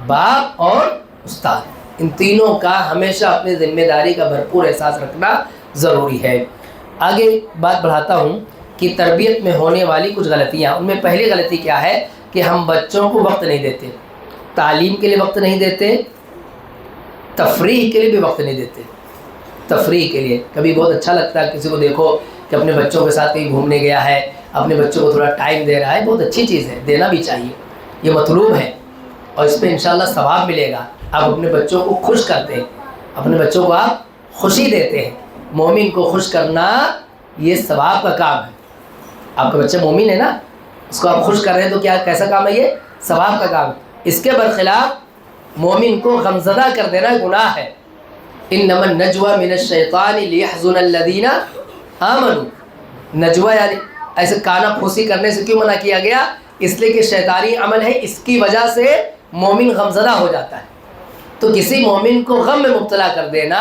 A: باپ اور استاد، ان تینوں کا ہمیشہ اپنی ذمہ داری کا بھرپور احساس رکھنا ضروری ہے۔ آگے بات بڑھاتا ہوں کہ تربیت میں ہونے والی کچھ غلطیاں، ان میں پہلی غلطی کیا ہے کہ ہم بچوں کو وقت نہیں دیتے، تعلیم کے لیے وقت نہیں دیتے، تفریح کے لیے بھی وقت نہیں دیتے۔ تفریح کے لیے کبھی بہت اچھا لگتا ہے کسی کو دیکھو کہ اپنے بچوں کے ساتھ کہیں گھومنے گیا ہے، اپنے بچوں کو تھوڑا ٹائم دے رہا ہے، بہت اچھی چیز ہے، دینا بھی چاہیے، یہ مطلوب ہے، اور اس پہ انشاءاللہ ثواب ملے گا۔ آپ اپنے بچوں کو خوش کرتے ہیں، اپنے بچوں کو آپ خوشی دیتے ہیں، مومن کو خوش کرنا یہ ثواب کا کام ہے۔ آپ کا بچہ مومن ہے نا، اس کو آپ خوش کر رہے ہیں تو کیا کیسا کام ہے؟ یہ ثواب کا کام ہے۔ اس کے برخلاف مومن کو غمزدہ کر دینا گناہ ہے۔ انما النجوى من الشیطان لیحزن الذین آمنوا، نجوہ یعنی ایسے کانا پھوسی کرنے سے کیوں منع کیا گیا؟ اس لیے کہ شیطانی عمل ہے، اس کی وجہ سے مومن غمزدہ ہو جاتا ہے، تو کسی مومن کو غم میں مبتلا کر دینا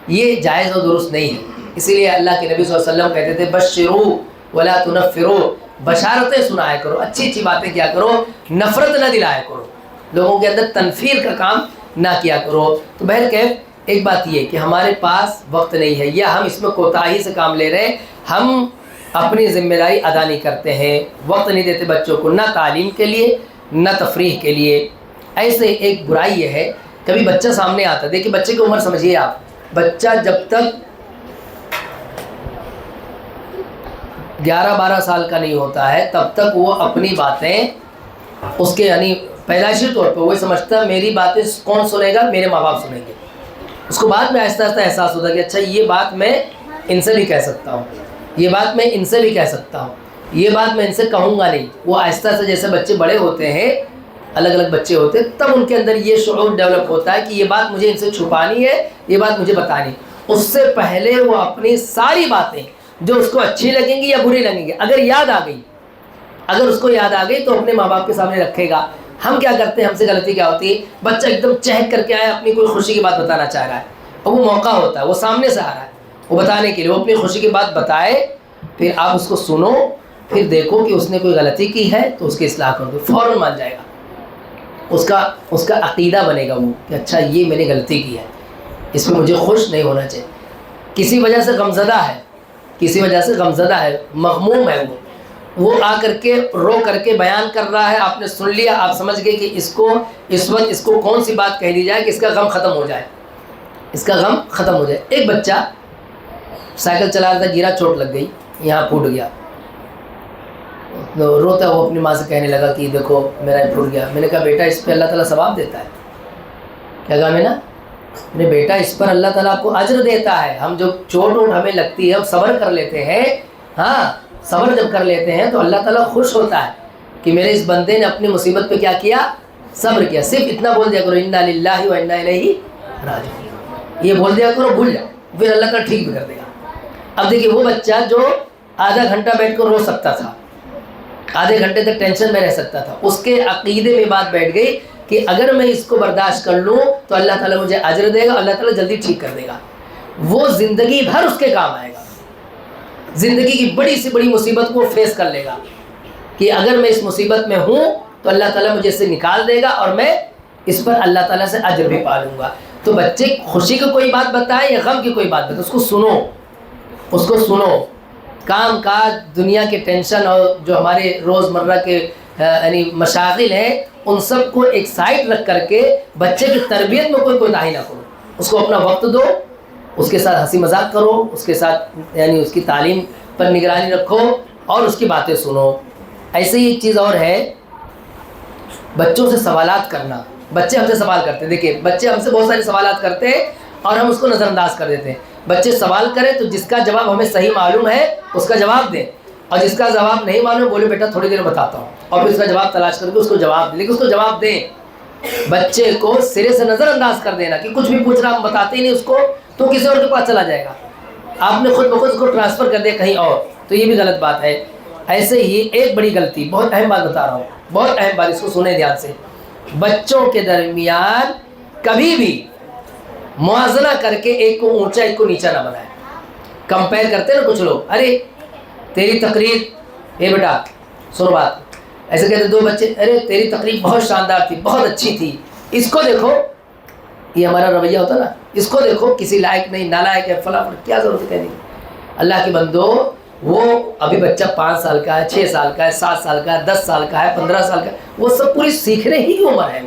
A: یہ جائز و درست نہیں ہے۔ اسی لیے اللہ کے نبی صلی اللہ علیہ وسلم کہتے تھے بشروا ولا تنفروا، بشارتیں سنایا کرو، اچھی اچھی باتیں کیا کرو، نفرت نہ دلایا کرو، لوگوں کے اندر تنفیر کا کام نہ کیا کرو۔ تو بہرکیف ایک بات یہ کہ ہمارے پاس وقت نہیں ہے، یا ہم اس میں کوتاہی سے کام لے رہے ہیں، ہم اپنی ذمہ داری ادا نہیں کرتے ہیں، وقت نہیں دیتے بچوں کو، نہ تعلیم کے لیے نہ تفریح کے لیے۔ ایسے ایک برائی یہ ہے، کبھی بچہ سامنے آتا ہے، دیکھیے بچے کی عمر سمجھیے آپ، بچہ جب تک 11-12 سال کا نہیں ہوتا ہے تب تک وہ اپنی باتیں اس کے یعنی پیدائشی طور پہ وہ سمجھتا ہے میری باتیں کون سنے گا؟ میرے ماں باپ سنیں گے۔ اس کو بعد میں آہستہ آہستہ احساس ہوتا ہے کہ اچھا یہ بات میں ان سے بھی کہہ سکتا ہوں، یہ بات میں ان سے بھی کہہ سکتا ہوں۔ یہ بات میں ان سے کہوں گا نہیں. وہ آہستہ سے جیسے بچے بڑے ہوتے ہیں، الگ الگ بچے ہوتے ہیں، تب ان کے اندر یہ شعور ڈیولپ ہوتا ہے کہ یہ بات مجھے ان سے چھپانی ہے، یہ بات مجھے بتانی. اس سے پہلے وہ اپنی ساری باتیں جو اس کو اچھی لگیں گی یا بری لگیں گی، اگر یاد آ گئی، اگر اس کو یاد آ گئی تو اپنے ماں باپ کے سامنے رکھے گا. ہم کیا کرتے ہیں، ہم سے غلطی کیا ہوتی ہے، بچہ ایک دم چہک کر کے آیا، اپنی کوئی خوشی کی بات بتانا چاہ رہا ہے، اور وہ موقع ہوتا ہے، وہ سامنے سے آ رہا ہے وہ بتانے کے لیے، وہ اپنی خوشی کی بات بتائے، پھر آپ اس کو سنو، پھر دیکھو کہ اس نے کوئی غلطی کی ہے تو اس کی اصلاح کر دو، فوراً مان جائے گا. اس کا عقیدہ بنے گا وہ کہ اچھا یہ میں نے غلطی کی ہے، اس میں مجھے خوش نہیں ہونا چاہیے. کسی وجہ سے غمزدہ ہے، کسی وجہ سے غمزدہ ہے، مغموم ہے، وہ آ کر کے رو کر کے بیان کر رہا ہے، آپ نے سن لیا، آپ سمجھ گئے کہ اس وقت اس کو کون سی بات کہہ دی جائے کہ اس کا غم ختم ہو جائے، اس کا غم ختم ہو جائے. ایک بچہ سائیکل چلا رہا تھا، گرا، چوٹ لگ گئی، یہاں پھوٹ گیا، روتا وہ اپنی ماں سے کہنے لگا کہ دیکھو میرا پھوٹ گیا. میں نے کہا بیٹا اس پہ اللہ تعالیٰ ثواب دیتا ہے. کیا کہا میں نے بیٹا اس پر اللہ تعالیٰ آپ کو اجر دیتا ہے. ہم جو چوٹ ووٹ ہمیں لگتی ہے ہم صبر کر لیتے ہیں، ہاں صبر جب کر لیتے ہیں تو اللہ تعالیٰ خوش ہوتا ہے کہ میرے اس بندے نے اپنی مصیبت پہ کیا کیا، صبر کیا. صرف اتنا بول دیا کرو انا للہ و انا الیہ راجعون، یہ بول دیا کرو، بھول جاؤ، پھر اللہ تعالیٰ ٹھیک بھی کر دے گا. اب دیکھیے وہ بچہ جو آدھا گھنٹہ بیٹھ کر رو سکتا تھا، آدھے گھنٹے تک ٹینشن میں رہ سکتا تھا، اس کے عقیدے میں بات بیٹھ گئی کہ اگر میں اس کو برداشت کر لوں تو اللہ تعالیٰ مجھے اجر دے گا، اللہ تعالیٰ جلدی ٹھیک کر دے گا. وہ زندگی بھر اس کے کام آئے گا، زندگی کی بڑی سے بڑی مصیبت کو فیس کر لے گا کہ اگر میں اس مصیبت میں ہوں تو اللہ تعالیٰ مجھے اس سے نکال دے گا اور میں اس پر اللہ تعالیٰ سے اجر بھی پا لوں گا. تو بچے خوشی کی کوئی بات بتائے یا غم کی کوئی بات بتائے، اس کو سنو، اس کو سنو. کام کاج، دنیا کے ٹینشن اور جو ہمارے روزمرہ کے یعنی مشاغل ہیں، ان سب کو ایک سائڈ رکھ کر کے بچے کی تربیت میں کوئی کوتاہی نہ کرو. اس کو اپنا وقت دو، اس کے ساتھ ہنسی مذاق کرو، اس کے ساتھ یعنی اس کی تعلیم پر نگرانی رکھو اور اس کی باتیں سنو. ایسے ہی ایک چیز اور ہے، بچوں سے سوالات کرنا. بچے ہم سے سوال کرتے ہیں، دیکھیے بچے ہم سے بہت سارے سوالات کرتے ہیں اور ہم اس کو نظر انداز کر دیتے ہیں. بچے سوال کریں تو جس کا جواب ہمیں صحیح معلوم ہے اس کا جواب دیں، اور جس کا جواب نہیں معلوم بولے بیٹا تھوڑی دیر بتاتا ہوں، اور پھر اس کا جواب تلاش کر کے اس کو جواب دیں، لیکن اس کو جواب دیں. بچے کو سرے سے نظر انداز کر دینا کہ کچھ بھی پوچھ رہا ہم بتاتے ہی نہیں اس کو تو کسی اور کے پاس چلا جائے گا، آپ نے خود بخود اس کو ٹرانسفر کر دیا کہیں اور، تو یہ بھی غلط بات ہے. ایسے ہی ایک بڑی غلطی، بہت اہم بات بتا رہا ہوں، بہت اہم بات، اس کو سنیں دھیان سے. بچوں کے درمیان کبھی بھی موازنہ کر کے ایک کو اونچا ایک کو نیچا نہ بنائے. کمپیئر کرتے ہیں نا کچھ لوگ، ارے تیری تقریر، اے بیٹا سنو بات، ایسے کہتے دو بچے، ارے تیری تقریر بہت شاندار تھی، بہت اچھی تھی، اس کو دیکھو. یہ ہمارا رویہ ہوتا نا، اس کو دیکھو کسی لائق نہیں، نالائق ہے، فلاں، کیا ضرورت ہے کہنے کی. اللہ کے بندو، وہ ابھی بچہ 5 سال کا ہے، 6 سال کا ہے، 7 سال کا ہے، 10 سال کا ہے، 15 سال کا ہے، وہ سب پوری سیکھنے ہی کی عمر ہے.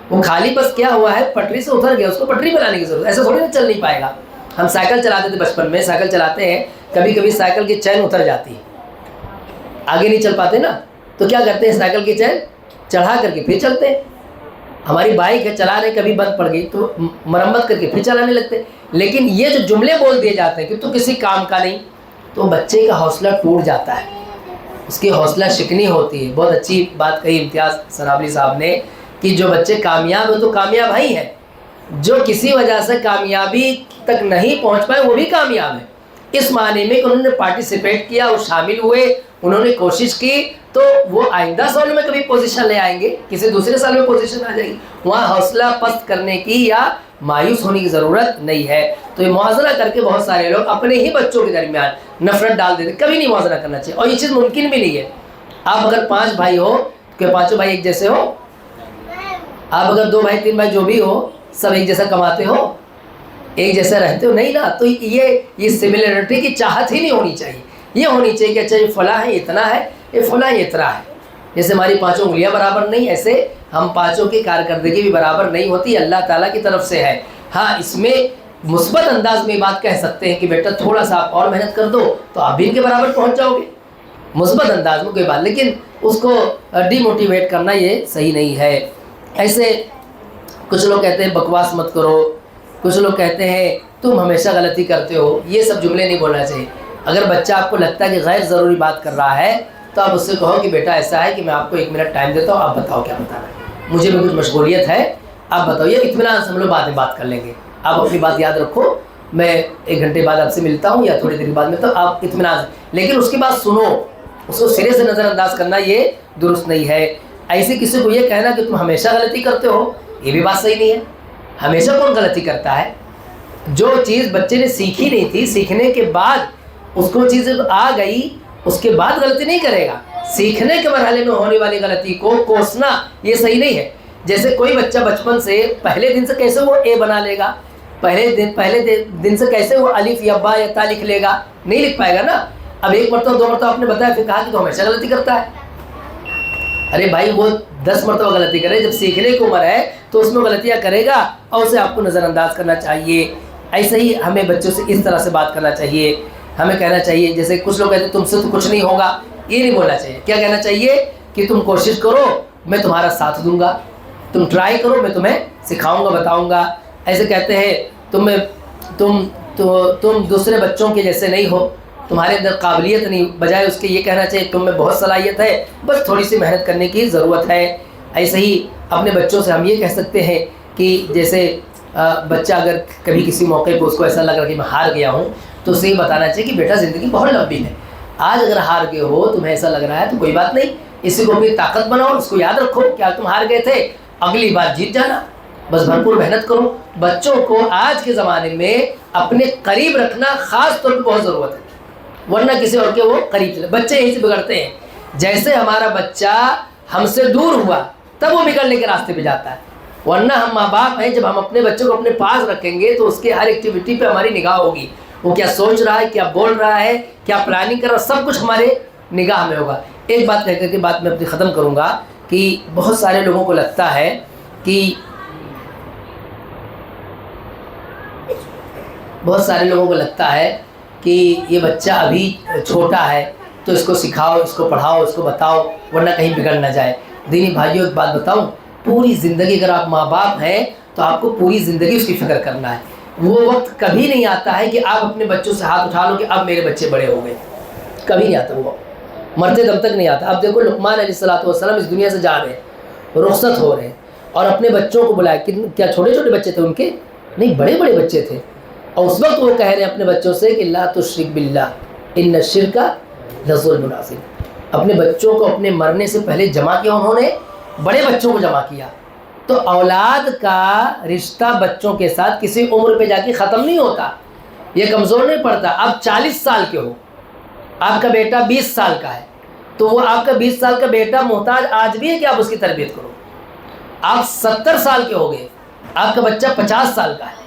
A: وہ خالی بس کیا ہوا ہے، پٹری سے اتر گیا، اس کو پٹری بنانے کی ضرورت، ایسا تھوڑی نہ چل نہیں پائے گا. ہم سائیکل چلاتے تھے بچپن میں، سائیکل چلاتے ہیں، کبھی کبھی سائیکل کی چین اتر جاتی ہے، آگے نہیں چل پاتے نا، تو کیا کرتے ہیں سائیکل کی چین چڑھا کر کے پھر چلتے ہیں. ہماری بائک ہے، چلا رہے کبھی بند پڑ گئی تو مرمت کر کے پھر چلانے لگتے. لیکن یہ جو جملے بول دیے جاتے ہیں کہ تو کسی کام کا نہیں، تو بچے کا حوصلہ ٹوٹ جاتا ہے، اس کی حوصلہ شکنی ہوتی ہے. بہت اچھی بات کہی امتیاز سنابلی صاحب نے کہ جو بچے کامیاب ہیں تو کامیاب ہی ہیں، جو کسی وجہ سے کامیابی تک نہیں پہنچ پائے وہ بھی کامیاب ہیں. اس معنی میں کہ انہوں نے پارٹیسپیٹ کیا، وہ شامل ہوئے، انہوں نے کوشش کی، تو وہ آئندہ سال میں کبھی پوزیشن لے آئیں گے، کسی دوسرے سال میں پوزیشن آ جائے گی. وہاں حوصلہ پست کرنے کی یا مایوس ہونے کی ضرورت نہیں ہے. تو یہ موازنہ کر کے بہت سارے لوگ اپنے ہی بچوں کے درمیان نفرت ڈال دیتے. کبھی نہیں موازنہ کرنا چاہیے، اور یہ چیز ممکن بھی نہیں ہے. آپ اگر 5 بھائی ہو کہ 5 بھائی ایک جیسے ہو، آپ اگر 2 بھائی 3 بھائی جو بھی ہو، سب ایک جیسا کماتے ہو، ایک جیسا رہتے ہو، نہیں نا. تو یہ سملیرٹی کی چاہت ہی نہیں ہونی چاہیے. یہ ہونی چاہیے کہ اچھا یہ فلاں ہے اتنا ہے، یہ فلاں یہ اتنا ہے. جیسے ہماری 5 انگلیاں برابر نہیں، ایسے ہم 5 کی کارکردگی بھی برابر نہیں ہوتی، اللہ تعالیٰ کی طرف سے ہے. ہاں اس میں مثبت انداز میں بات کہہ سکتے ہیں کہ بیٹا تھوڑا سا آپ اور محنت کر دو تو آپ بھی ان کے برابر پہنچ جاؤ گے، مثبت انداز میں کوئی بات. لیکن اس کو ڈی موٹیویٹ کرنا یہ صحیح نہیں ہے. ایسے کچھ لوگ کہتے ہیں بکواس مت کرو، کچھ لوگ کہتے ہیں تم ہمیشہ غلطی کرتے ہو. یہ سب جملے نہیں بولنا چاہیے. اگر بچہ آپ کو لگتا ہے کہ غیر ضروری بات کر رہا ہے تو آپ اس سے کہو کہ بیٹا ایسا ہے کہ میں آپ کو 1 منٹ ٹائم دیتا ہوں، آپ بتاؤ کیا بتانا ہے، مجھے بھی کچھ مشغولیت ہے، آپ بتائیے، اطمینان سے ہم لوگ بعد میں بات کر لیں گے، آپ اپنی بات یاد رکھو، میں 1 گھنٹے بعد آپ سے ملتا ہوں یا تھوڑی دیر بعد ملتا ہوں، آپ اطمینان سے، لیکن اس کی بات سنو، اس کو سرے سے نظر انداز کرنا یہ درست نہیں ہے۔ ایسے کسی کو یہ کہنا کہ تم ہمیشہ غلطی کرتے ہو، یہ بھی بات صحیح نہیں ہے۔ ہمیشہ کون غلطی کرتا ہے؟ جو چیز بچے نے سیکھی نہیں تھی، سیکھنے کے بعد اس کو چیز آ گئی، اس کے بعد غلطی نہیں کرے گا۔ سیکھنے کے مرحلے میں ہونے والی غلطی کو کوسنا یہ صحیح نہیں ہے۔ جیسے کوئی بچہ بچپن سے پہلے دن سے کیسے وہ اے بنا لے گا، پہلے دن سے کیسے وہ الف یا با یا تا لکھ لے گا؟ نہیں لکھ پائے گا نا۔ اب 1 مرتبہ 2 مرتبہ آپ نے بتایا، پھر کہا کہ تو ہمیشہ غلطی کرتا ہے۔ ارے بھائی وہ 10 مرتبہ غلطی کرے، جب سیکھنے کی عمر ہے تو اس میں غلطیاں کرے گا اور اسے آپ کو نظر انداز کرنا چاہیے۔ ایسے ہی ہمیں بچوں سے اس طرح سے بات کرنا چاہیے، ہمیں کہنا چاہیے، جیسے کچھ لوگ کہتے ہیں تم سے تو کچھ نہیں ہوگا، یہ نہیں بولنا چاہیے۔ کیا کہنا چاہیے کہ تم کوشش کرو، میں تمہارا ساتھ دوں گا، تم ٹرائی کرو، میں تمہیں سکھاؤں گا، بتاؤں گا۔ ایسے کہتے ہیں تم دوسرے بچوں کے جیسے نہیں ہو، تمہارے اندر قابلیت نہیں، بجائے اس کے یہ کہنا چاہیے تم میں بہت صلاحیت ہے، بس تھوڑی سی محنت کرنے کی ضرورت ہے۔ ایسے ہی اپنے بچوں سے ہم یہ کہہ سکتے ہیں کہ جیسے بچہ اگر کبھی کسی موقع پہ اس کو ایسا لگ رہا کہ میں ہار گیا ہوں، تو اسے یہ بتانا چاہیے کہ بیٹا زندگی بہت لمبی ہے، آج اگر ہار گئے ہو، تمہیں ایسا لگ رہا ہے تو کوئی بات نہیں، اسی کو اپنی طاقت بناؤ، اس کو یاد رکھو کیا تم ہار گئے تھے، اگلی بار جیت جانا، بس بھرپور محنت کرو۔ بچوں کو آج کے زمانے میں اپنے قریب رکھنا خاص طور پہ بہت ضرورت ہے، ورنہ کسی اور کے وہ قریب چلے۔ بچے یہیں سے بگڑتے ہیں، جیسے ہمارا بچہ ہم سے دور ہوا تب وہ بگڑنے کے راستے پہ جاتا ہے، ورنہ ہم ماں باپ ہیں، جب ہم اپنے بچوں کو اپنے پاس رکھیں گے تو اس کے ہر ایکٹیویٹی پہ ہماری نگاہ ہوگی، وہ کیا سوچ رہا ہے، کیا بول رہا ہے، کیا پلاننگ کر رہا ہے، سب کچھ ہمارے نگاہ میں ہوگا۔ ایک بات کہہ کر کے بات میں اپنی ختم کروں گا کہ بہت سارے لوگوں کو لگتا ہے کہ یہ بچہ ابھی چھوٹا ہے تو اس کو سکھاؤ، اس کو پڑھاؤ، اس کو بتاؤ، ورنہ کہیں بگڑ نہ جائے۔ دینی بھائیوں ایک بات بتاؤں، پوری زندگی اگر آپ ماں باپ ہیں تو آپ کو پوری زندگی اس کی فکر کرنا ہے۔ وہ وقت کبھی نہیں آتا ہے کہ آپ اپنے بچوں سے ہاتھ اٹھا لو کہ اب میرے بچے بڑے ہو گئے، کبھی نہیں آتا، وہ مرتے دم تک نہیں آتا۔ اب دیکھو لقمان علیہ السلام اس دنیا سے جا رہے ہیں، رخصت ہو رہے ہیں، اور اپنے بچوں کو بلایا، کیا چھوٹے چھوٹے بچے تھے ان کے؟ نہیں، بڑے بڑے بچے تھے، اور اس وقت وہ کہہ رہے ہیں اپنے بچوں سے کہ لا تشرک باللہ ان الشرک لظلم عظیم۔ اپنے بچوں کو اپنے مرنے سے پہلے جمع کیا، انہوں نے بڑے بچوں کو جمع کیا۔ تو اولاد کا رشتہ بچوں کے ساتھ کسی عمر پہ جا کے ختم نہیں ہوتا، یہ کمزور نہیں پڑتا۔ آپ 40 سال کے ہو، آپ کا بیٹا 20 سال کا ہے، تو وہ آپ کا 20 سال کا بیٹا محتاج آج بھی ہے کہ آپ اس کی تربیت کرو۔ آپ 70 سال کے ہو گئے، آپ کا بچہ 50 سال کا ہے،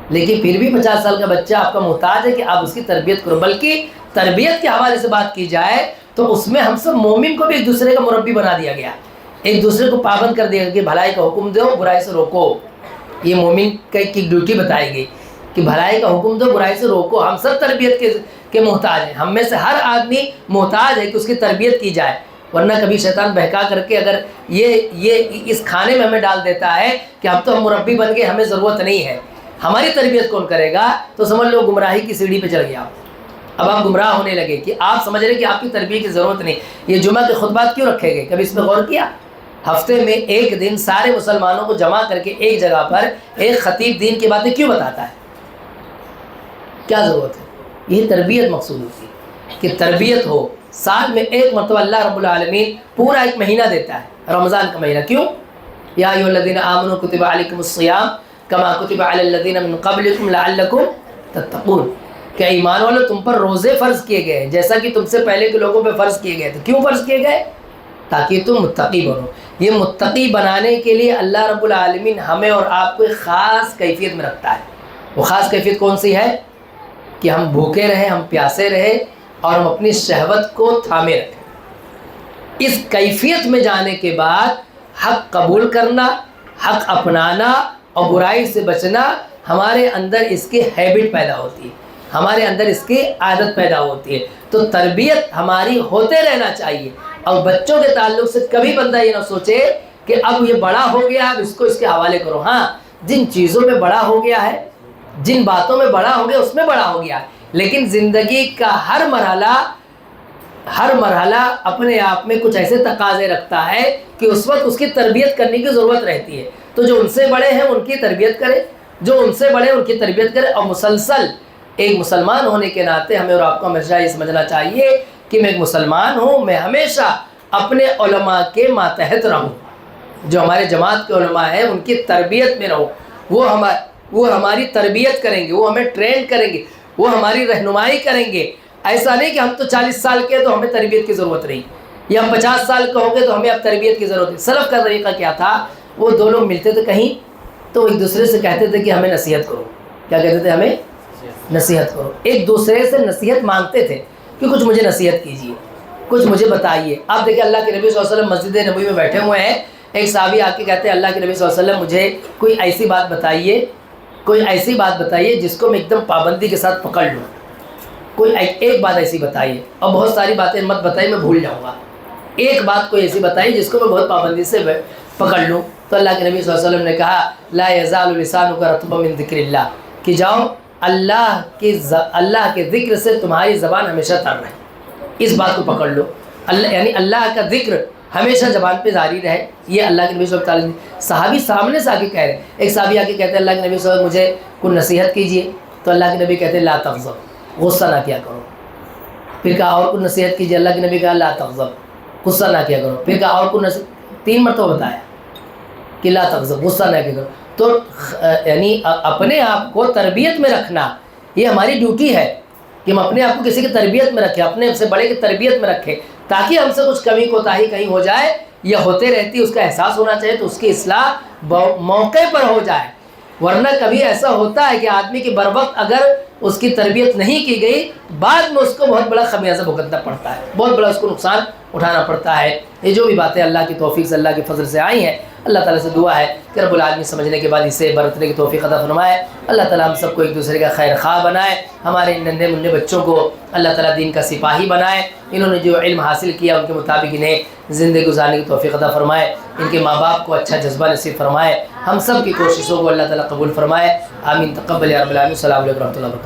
A: لیکن پھر بھی 50 سال کا بچہ آپ کا محتاج ہے کہ آپ اس کی تربیت کرو۔ بلکہ تربیت کے حوالے سے بات کی جائے تو اس میں ہم سب مومن کو بھی ایک دوسرے کا مربی بنا دیا گیا، ایک دوسرے کو پابند کر دیا گیا کہ بھلائی کا حکم دو، برائی سے روکو۔ یہ مومن کی ڈیوٹی بتائی گئی کہ بھلائی کا حکم دو، برائی سے روکو۔ ہم سب تربیت کے محتاج ہیں، ہم میں سے ہر آدمی محتاج ہے کہ اس کی تربیت کی جائے، ورنہ کبھی شیطان بہکا کر کے اگر یہ اس کھانے میں ہمیں ڈال دیتا ہے کہ اب تو ہم مربی بن گئے، ہمیں ضرورت نہیں ہے، ہماری تربیت کون کرے گا، تو سمجھ لو گمراہی کی سیڑھی پہ چڑھ گیا۔ اب آپ گمراہ ہونے لگے کہ آپ سمجھ رہے کہ آپ کی تربیت کی ضرورت نہیں۔ یہ جمعہ کے خطبات کیوں رکھے گئے، کبھی اس میں غور کیا؟ ہفتے میں ایک دن سارے مسلمانوں کو جمع کر کے ایک جگہ پر ایک خطیب دین کی باتیں کیوں بتاتا ہے؟ کیا ضرورت ہے؟ یہ تربیت مقصود ہوتی ہے کہ تربیت ہو۔ سال میں ایک مرتبہ اللہ رب العالمین پورا ایک مہینہ دیتا ہے، رمضان کا مہینہ۔ کیوں؟ یا ایھا الذین آمنوا کتب علیکم الصیام کما کتب علی الذین من قبلکم لعلکم تتقون، کہ ایمان والو تم پر روزے فرض کیے گئے ہیں جیسا کہ تم سے پہلے کے لوگوں پہ فرض کیے گئے تھے۔ کیوں فرض کیے گئے؟ تاکہ تم متقی بنو۔ یہ متقی بنانے کے لیے اللہ رب العالمین ہمیں اور آپ کو ایک خاص کیفیت میں رکھتا ہے۔ وہ خاص کیفیت کون سی ہے؟ کہ ہم بھوکے رہیں، ہم پیاسے رہیں، اور ہم اپنی شہوت کو تھامے رکھیں۔ اس کیفیت میں جانے کے بعد حق قبول کرنا، حق اپنانا اور برائی سے بچنا، ہمارے اندر اس کی ہیبٹ پیدا ہوتی ہے، ہمارے اندر اس کی عادت پیدا ہوتی ہے۔ تو تربیت ہماری ہوتے رہنا چاہیے، اور بچوں کے تعلق سے کبھی بندہ یہ نہ سوچے کہ اب یہ بڑا ہو گیا، اب اس کو اس کے حوالے کرو۔ ہاں، جن چیزوں میں بڑا ہو گیا ہے، جن باتوں میں بڑا ہو گیا اس میں بڑا ہو گیا، لیکن زندگی کا ہر مرحلہ ہر مرحلہ اپنے آپ میں کچھ ایسے تقاضے رکھتا ہے کہ اس وقت اس کی تربیت کرنے کی ضرورت رہتی ہے. تو جو ان سے بڑے ہیں ان کی تربیت کرے، جو ان سے بڑے ہیں ان کی تربیت کرے. اور مسلسل ایک مسلمان ہونے کے ناطے ہمیں اور آپ کو ہمیشہ یہ سمجھنا چاہیے کہ میں ایک مسلمان ہوں، میں ہمیشہ اپنے علماء کے ماتحت رہوں. جو ہمارے جماعت کے علماء ہیں ان کی تربیت میں رہوں. وہ ہماری تربیت کریں گے، وہ ہمیں ٹرین کریں گے، وہ ہماری رہنمائی کریں گے. ایسا نہیں کہ ہم تو 40 سال کے تو ہمیں تربیت کی ضرورت نہیں، یا ہم 50 سال کے ہو گئے تو ہمیں اب تربیت کی ضرورت نہیں. سلف کا طریقہ کیا تھا؟ وہ دو لوگ ملتے تھے کہیں تو ایک دوسرے سے کہتے تھے کہ ہمیں نصیحت کرو. کیا کہتے تھے؟ ہمیں نصیحت کرو. ایک دوسرے سے نصیحت مانگتے تھے کہ کچھ مجھے نصیحت کیجیے، کچھ مجھے بتائیے. آپ دیکھیں اللہ کے نبی صلی اللہ علیہ وسلم مسجد نبوی میں بیٹھے ہوئے ہیں، ایک صحابی آ کے کہتے ہیں اللہ کے نبی صلی اللہ علیہ وسلم مجھے کوئی ایسی بات بتائیے، کوئی ایسی بات بتائیے جس کو میں ایک دم پابندی کے ساتھ پکڑ لوں. کوئی ایک بات ایسی بتائیے. اور بہت ساری باتیں مت بتائیے، میں بھول جاؤں گا. ایک بات کوئی ایسی بتائیے جس کو میں بہت پابندی سے پکڑ لوں. تو اللہ کے نبی صلی اللہ علیہ وسلم نے کہا لا یزال لسانک رطبا من ذکر اللہ، کہ جاؤ اللہ کے ذکر سے تمہاری زبان ہمیشہ تر رہے. اس بات کو پکڑ لو. یعنی اللہ کا ذکر ہمیشہ زبان پہ جاری رہے. یہ اللہ کے نبی صلی اللہ علیہ وسلم صحابی سامنے سے آ کے کہہ رہے ہیں. ایک صحابی آ کے کہتے ہیں اللہ کے نبی صلی اللہ علیہ وسلم مجھے کوئی نصیحت کیجیے. تو اللہ کے نبی کہتے ہیں لا تغضب، غصہ نہ کیا کرو. پھر کہا اور کوئی نصیحت کیجیے. اللہ کے نبی کہا لا تغضب، غصہ نہ کیا کرو. پھر کہا اور کوئی نصیحت، 3 مرتبہ بتایا کہ لا تغضب، غصہ نہ کیا کرو. تو یعنی اپنے آپ کو تربیت میں رکھنا یہ ہماری ڈیوٹی ہے کہ ہم اپنے آپ کو کسی کی تربیت میں رکھیں، اپنے سے بڑے کی تربیت میں رکھیں، تاکہ ہم سے کچھ کمی کوتاہی کہیں ہو جائے یا ہوتے رہتی اس کا احساس ہونا چاہیے تو اس کی اصلاح موقع پر ہو جائے. ورنہ کبھی ایسا ہوتا ہے کہ آدمی کی بر وقت اگر اس کی تربیت نہیں کی گئی، بعد میں اس کو بہت بڑا خمیازہ بھگتنا پڑتا ہے، بہت بڑا اس کو نقصان اٹھانا پڑتا ہے. یہ جو بھی باتیں اللہ کی توفیق سے، اللہ کے فضل سے آئی ہیں، اللہ تعالیٰ سے دعا ہے کہ رب العالمین سمجھنے کے بعد اسے برتنے کی توفیق عطا فرمائے. اللہ تعالیٰ ہم سب کو ایک دوسرے کا خیر خواہ بنائے. ہمارے ننھے منھے بچوں کو اللہ تعالیٰ دین کا سپاہی بنائے. انہوں نے جو علم حاصل کیا ان کے مطابق انہیں زندگی گزارنے کی توفیق عطا فرمائے. ان کے ماں باپ کو اچھا جذبہ نصیب فرمائے. ہم سب کی کوششوں کو اللہ تعالیٰ قبول فرمائے. آمین. تقبل یا رب العالمین. السلام علیکم و رحمۃ اللہ وبرکاتہ.